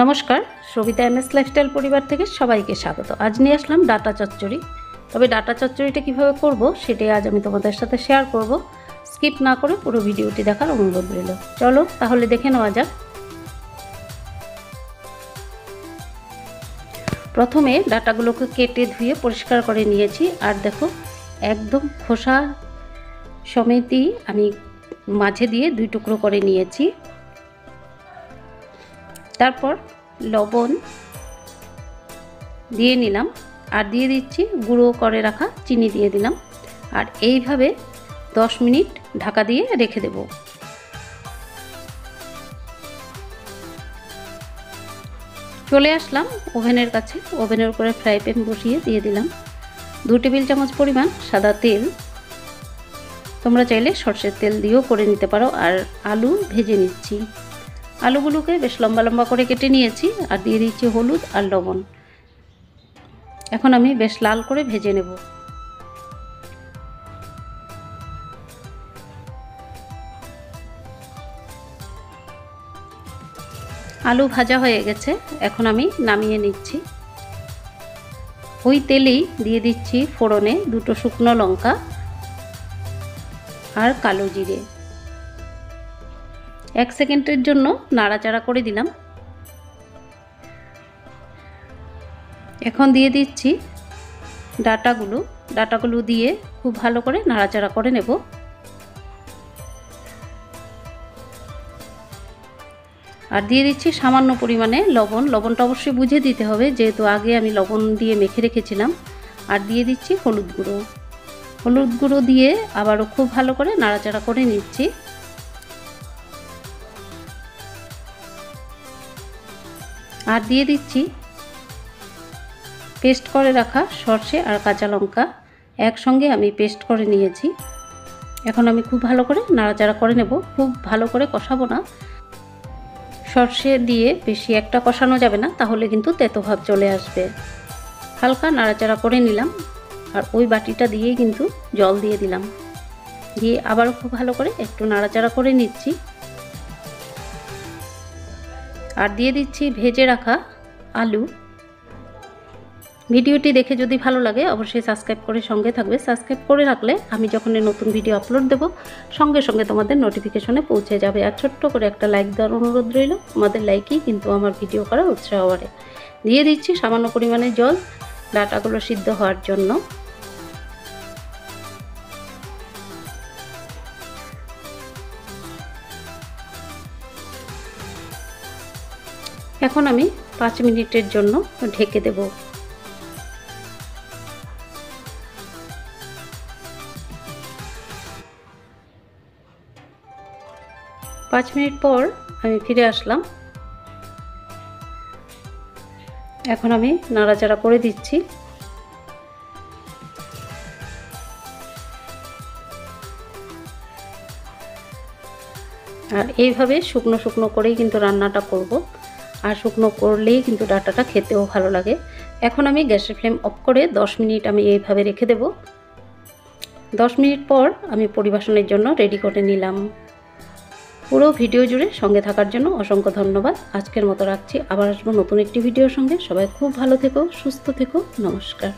নমস্কার, সবিতা লাইফস্টাইল পরিবার থেকে সবাইকে স্বাগত। আজ নিয়ে আসলাম ডাটা চচ্চড়ি। তবে ডাটা চচ্চড়িটা কিভাবে করব সেটাই আজ আমি তোমাদের সাথে শেয়ার করব। স্কিপ না করে পুরো ভিডিওটি দেখার অনুরোধ রইল। চলো তাহলে দেখে নেওয়া যাক। প্রথমে ডাটাগুলোকে কেটে ধুয়ে পরিষ্কার করে নিয়েছি। আর দেখো একদম খোসা সমেতই আমি মাঝে দিয়ে 2 টুকরো করে নিয়েছি। তারপর লবণ দিয়ে নিলাম আর দিয়ে দিচ্ছি গুঁড়ো করে রাখা চিনি দিয়ে দিলাম। আর এইভাবে 10 মিনিট ঢাকা দিয়ে রেখে দেব। চলে আসলাম ওভেনের কাছে। ওভেনের উপরে ফ্রাই প্যান বসিয়ে দিয়ে দিলাম 2 টেবিল চামচ পরিমাণ সাদা তেল। তোমরা চাইলে সরষের তেল দিয়েও করে নিতে পারো। আর আলু ভেজে নিচ্ছি। আলুগুলোকে বেশ লম্বা লম্বা করে কেটে নিয়েছি আর দিয়ে দিচ্ছি হলুদ আর লবণ। এখন আমি বেশ লাল করে ভেজে নেব। আলু ভাজা হয়ে গেছে, এখন আমি নামিয়ে নিচ্ছি। ওই তেলেই দিয়ে দিচ্ছি ফোড়নে 2 শুকনো লঙ্কা আর কালো জিরে। 1 সেকেন্ডের জন্য নাড়াচাড়া করে দিলাম। এখন দিয়ে দিচ্ছি ডাটাগুলো দিয়ে খুব ভালো করে নাড়াচাড়া করে নেব। আর দিয়ে দিচ্ছি সামান্য পরিমাণে লবণ। লবণটা অবশ্যই বুঝে দিতে হবে, যেহেতু আগে আমি লবণ দিয়ে মেখে রেখেছিলাম। আর দিয়ে দিচ্ছি হলুদ গুঁড়ো দিয়ে আবারও খুব ভালো করে নাড়াচাড়া করে নিচ্ছি। আর দিয়ে দিচ্ছি পেস্ট করে রাখা সরষে আর কাঁচা লঙ্কা একসঙ্গে আমি পেস্ট করে নিয়েছি। এখন আমি খুব ভালো করে নাড়াচাড়া করে নেব। খুব ভালো করে কষাবো না, সরষে দিয়ে বেশি একটা কষানো যাবে না, তাহলে কিন্তু তেতো ভাব চলে আসবে। হালকা নাড়াচাড়া করে নিলাম আর ওই বাটিটা দিয়েই কিন্তু জল দিয়ে দিলাম। দিয়ে আবারও খুব ভালো করে একটু নাড়াচাড়া করে নিচ্ছি। আর দিয়ে দিচ্ছি ভেজে রাখা আলু। ভিডিওটি দেখে যদি ভালো লাগে অবশ্যই সাবস্ক্রাইব করে সঙ্গে থাকবে। সাবস্ক্রাইব করে রাখলে আমি যখন নতুন ভিডিও আপলোড দেব সঙ্গে সঙ্গে তোমাদের নোটিফিকেশনে পৌঁছে যাবে। আর ছোট্ট করে একটা লাইক দেওয়ার অনুরোধ রইল। তোমাদের লাইকই কিন্তু আমার ভিডিও করার উৎসাহ বাড়ে। দিয়ে দিচ্ছি সামান্য পরিমাণে জল ডাটাগুলো সিদ্ধ হওয়ার জন্য। এখন আমি 5 মিনিটের জন্য ঢেকে দেব। 5 মিনিট পর আমি ফিরে আসলাম। এখন আমি নাড়াচাড়া করে দিচ্ছি। আর এইভাবে শুকনো শুকনো করেই কিন্তু রান্নাটা করব। আর শুকনো করলেই কিন্তু ডাটাটা খেতেও ভালো লাগে। এখন আমি গ্যাসের ফ্লেম অফ করে 10 মিনিট আমি এইভাবে রেখে দেব। 10 মিনিট পর আমি পরিবেশনের জন্য রেডি করে নিলাম। পুরো ভিডিও জুড়ে সঙ্গে থাকার জন্য অসংখ্য ধন্যবাদ। আজকের মতো রাখছি, আবার আসবো নতুন একটি ভিডিওর সঙ্গে। সবাই খুব ভালো থেকো, সুস্থ থেকো। নমস্কার।